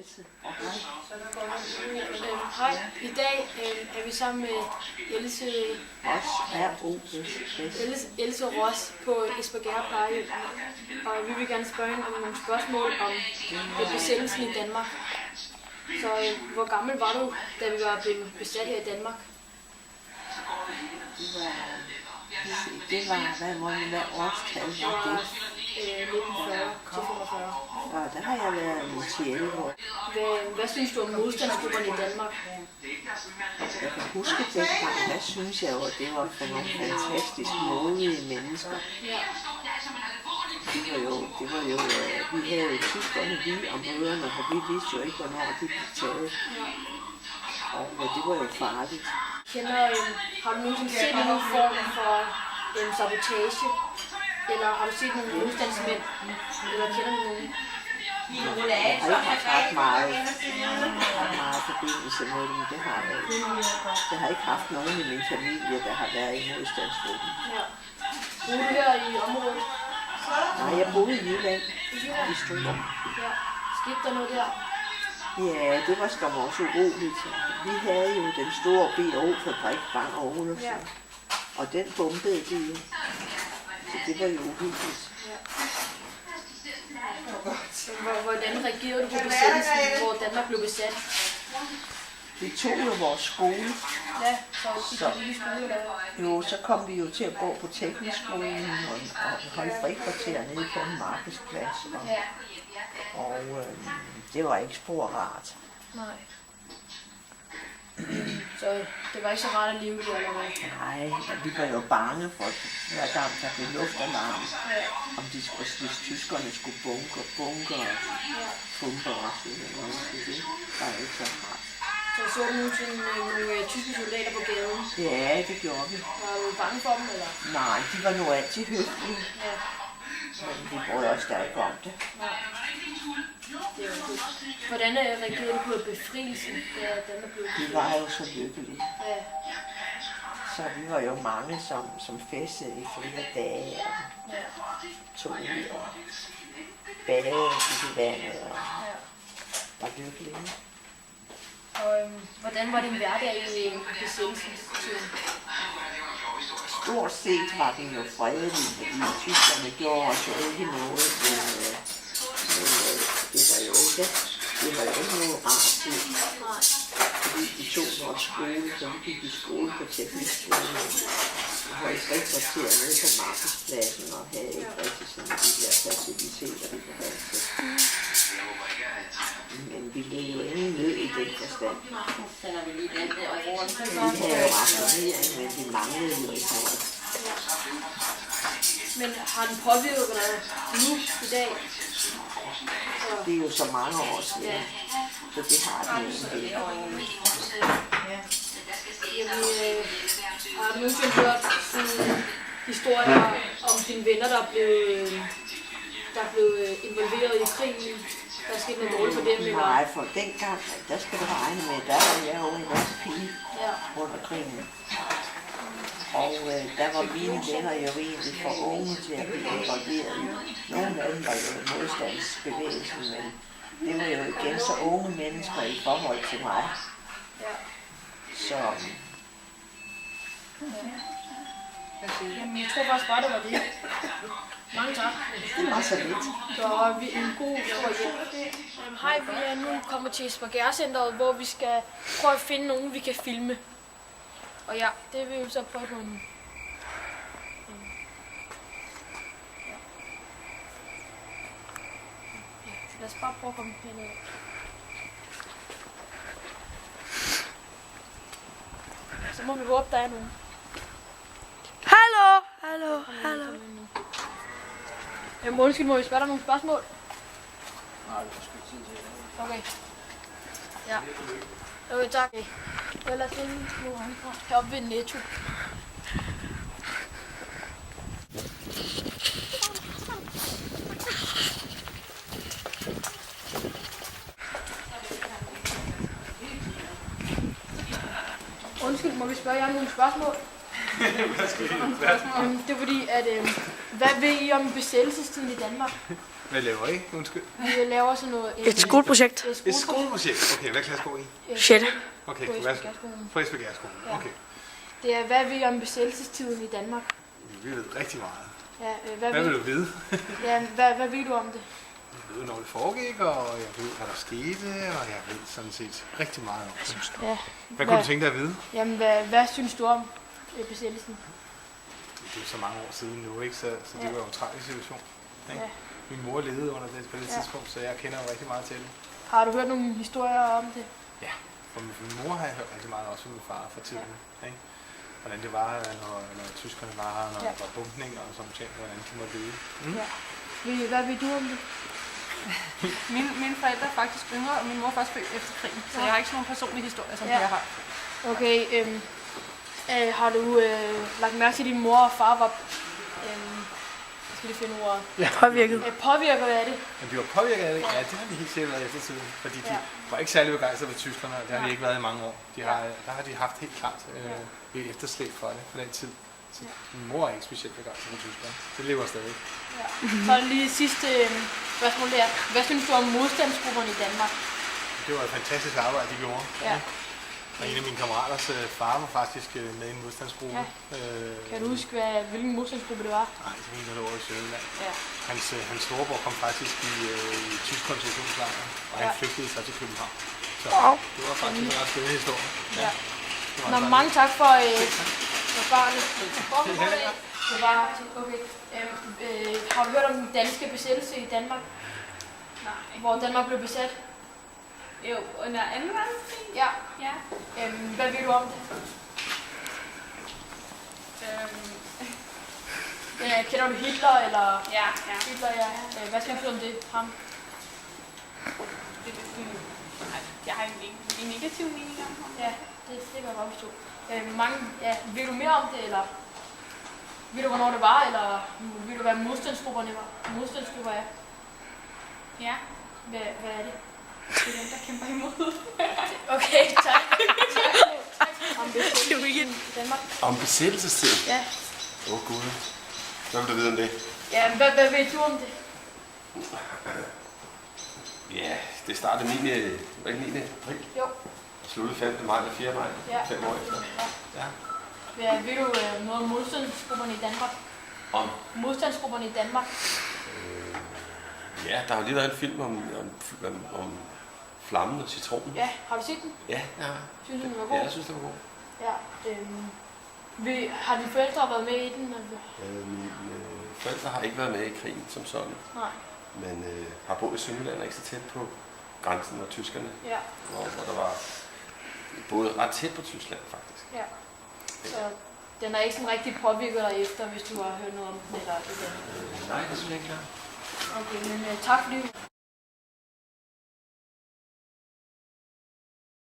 Else. Og hej. Hej, i dag er vi sammen med Else Else Ross på Espergærde plejehjem. Og vi vil gerne spørge hende om nogle spørgsmål om besættelsen i Danmark. Så hvor gammel var du, da vi var blevet besat her i Danmark? Hvad årstal var det? 1940 til 45. Ja, der har jeg været i 11 år. Hvad synes du om modstandsgrupperne i Danmark? Jeg kan huske dengang, der synes jeg jo, at det var for nogle fantastisk modige mennesker. Ja. Det var jo, vi havde jo tyskerne lige om møderne, for vi vidste jo ikke, hvornår de blev taget. Og det var jo farligt. Har du nogensinde set nogen form for sabotage? Eller har du set nogle modstandsmænd? Eller kender du nogen? Jeg har ikke haft ret meget forbindelse med dem, det har jeg ikke. Jeg har ikke haft nogen i min familie, der har været i modstandsgruppen. Ja. Boede du her i området? Nej, jeg boede i Jylland, i Struer. Ja. Skete der noget der? Ja, det var skam også uroligt. Vi havde jo den store B&O-fabrik Bang & Olufsen, Ja. og den bombede de jo. Så det var jo uhyggeligt. Ja. Hvordan reagerede du på besættelsen, hvor Danmark blev besat? Vi tog jo vores skole. Ja, så I gik i skole der. Jo, så kom vi jo til at gå på teknisk skolen og holde frikvarter nede på en markedsplads. Og det var ikke spor rart. Nej. Så det var ikke så rart at leve der, eller hvad? Nej, vi var jo bange for, hver gang der blev luftalarm, om hvis tyskerne skulle bunker og pumper og sådan noget. Det var ikke så rart. Så du nogle tyske soldater på gaden? Ja, det gjorde vi. Var du bange for dem, eller? Nej, de var nu altid høflige. Ja. Men vi brød os da ikke om det. Nej. Det var godt. Hvordan reagerede du på befrielsen, da Danmark blev Vi var jo så lykkelige. Ja. Så vi var jo mange, som festede i flere dage og tog ud og badede i vandet og var lykkelige. Og hvordan var din hverdag i besættelsestiden? Stort set var det jo fredeligt, fordi tyskerne gjorde os jo ikke noget. Det var jo ikke noget rart tid. Fordi de tog vores skole, så vi gik i skole på teknisk skole. Og holdt frikvarter nede på markedspladsen og havde ikke rigtig sådan de der faciliteter, vi kunne have til. Men vi led jo ingen nød i den forstand. Vi havde jo rationering, men vi manglede jo ikke noget. Men har den påvirket dig nu i dag? Det er jo så mange år siden, så det har den jo en del. Har du nogensinde hørt historier om dine venner, der blev involveret i krigen? Der skete noget dårligt for dem, eller? Nej, for dengang, der skal du regne med, der var jeg jo en masse pige under krigen. Og der var mine venner jo egentlig for unge til at blive involveret. Nogle af dem var jo i modstandsbevægelsen, men det var jo igen så unge mennesker i forhold til mig. Så... Jamen, jeg tror faktisk bare, det var det. Mange tak. Det var så lidt. Så er vi en god tur hjem. Hej, vi er nu kommet til Espergærdecenteret, hvor vi skal prøve at finde nogen, vi kan filme. Og ja, det vil vi så prøve på nu. Så lad os bare prøve at komme herned. Så må vi håbe, der er nogen. Hallo. Undskyld, må vi spørge dig nogle spørgsmål? Nej, det skal ikke tid til. Okay. Ja. Okay, tak. Lad os finde nogle andre heroppe ved Netto. Undskyld, må vi spørge jer nogle spørgsmål? Det er fordi, at hvad ved I om besættelsestiden i Danmark? Hvad laver I? Undskyld. Vi laver sådan noget... Et skoleprojekt. Et skoleprojekt. Okay, hvad klasse går I? 6. Okay, På hvad? Esbjergskolen. På Esbjergskolen. Ja. Okay. Det er, hvad ved I om besættelsestiden i Danmark? Vi ved rigtig meget. Ja, Hvad vil du vide? Ja, hvad ved du om det? Jeg ved, når det foregik, og jeg ved, hvad der skete, og jeg ved sådan set rigtig meget om det. Ja. Hvad kunne du tænke dig at vide? Jamen, hvad synes du om besættelsen? Det er så mange år siden nu, ikke? Så det var jo en tragisk situation. Ikke? Ja. Min mor levede under det på det tidspunkt, så jeg kender jo rigtig meget til det. Har du hørt nogle historier om det? Ja, fra min mor har jeg hørt rigtig meget, også fra min far for tiden. Ikke? Hvordan det var, når tyskerne var her, når der var bumpninger og sådan ting, hvordan de måtte leve. Ja. Hvad ved du om det? Mine forældre er faktisk yngre, og min mor er faktisk født efter krigen, så jeg har ikke sådan nogle personlige historier, som jeg har. Okay, har du lagt mærke til, at din mor og far var... jeg skal lige finde ordet. Ja. Påvirket. Påvirket af det? Men de var påvirket af det? Ja, det har de helt sikkert været eftertiden, fordi de var ikke særlig begejstrede ved tyskerne, og det har de ikke været i mange år. Der har de haft helt klart et efterslæb for det, for den tid. Så min mor er ikke specielt begejstret for tyskerne. Det lever stadig. Ja. Så er det lige sidste spørgsmål der. Hvad synes du om modstandsgrupperne i Danmark? Det var et fantastisk arbejde, de gjorde. Ja. Og en af mine kammeraters far var faktisk med i en modstandsgruppe. Ja. Kan du huske, hvilken modstandsgruppe det var? Nej, det mener det over i Sønderland. Ja. Hans storebror kom faktisk i tysk koncentrationslejr, og han flygtede sig til København. Så det var faktisk en ret spændende historie. Ja. Nå, mange tak for svaret. Det var okay. Har du hørt om den danske besættelse i Danmark? Nej. Hvor Danmark blev besat? Jo, under 2. verdenskrig? Ja. Ja. Hvad ved du om det? Kender du Hitler, eller? Ja. Hitler, ja. Hvad synes du om det? Ham? Jeg har en negativ mening om ham. Ja, det kan jeg godt forstå. Ved du mere om det, eller? Ved du, hvornår det var, eller ved du, hvad modstandsgrupperne var? Modstandsgrupper er? Ja. Hvad er det? Det er dem, der kæmper imod. Okay, tak. Om besættelsen i Danmark. Om besættelsestid? Ja. Gud. Hvad vil du vide om det? Ja, hvad ved du om det? Ja, det startede 9. april. Jo. Og sluttede 5. maj eller 4. maj. Ja. 5 år efter. Ja, ved du noget om modstandsgrupperne i Danmark? Om? Modstandsgrupperne i Danmark? Ja, der har lige været en film om flammen og citronen. Ja, har du set den? Ja. Synes du, den var god? Ja, jeg synes, det var god. Ja, har dine forældre været med i den? Mine forældre har ikke været med i krigen som sådan. Nej. Men har boet i Sønderland og ikke så tæt på grænsen og tyskerne. Ja. Hvor der var både ret tæt på Tyskland, faktisk. Ja. Så den er ikke sådan rigtig påvirket dig efter, hvis du har hørt noget om den eller et eller andet? Nej, det synes jeg ikke, Okay, men tak fordi